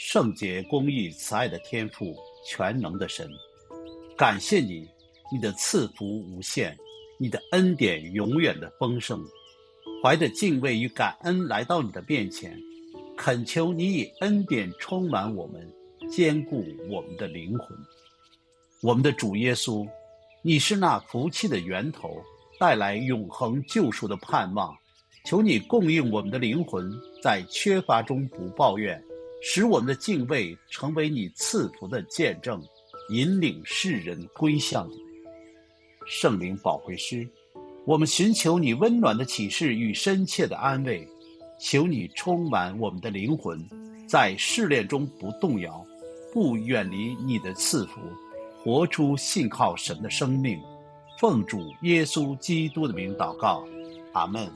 圣洁、公义、慈爱的天父，全能的神，感谢你，你的赐福无限，你的恩典永远的丰盛。怀着敬畏与感恩来到你的面前，恳求你以恩典充满我们，坚固我们的灵魂。我们的主耶稣，你是那福气的源头，带来永恒救赎的盼望。求你供应我们的灵魂，在缺乏中不抱怨，使我们的敬畏成为你赐福的见证，引领世人归向你。圣灵保惠师，我们寻求你温暖的启示与深切的安慰，求你充满我们的灵魂，在试炼中不动摇，不远离你的赐福，活出信靠神的生命。奉主耶稣基督的名祷告，阿们。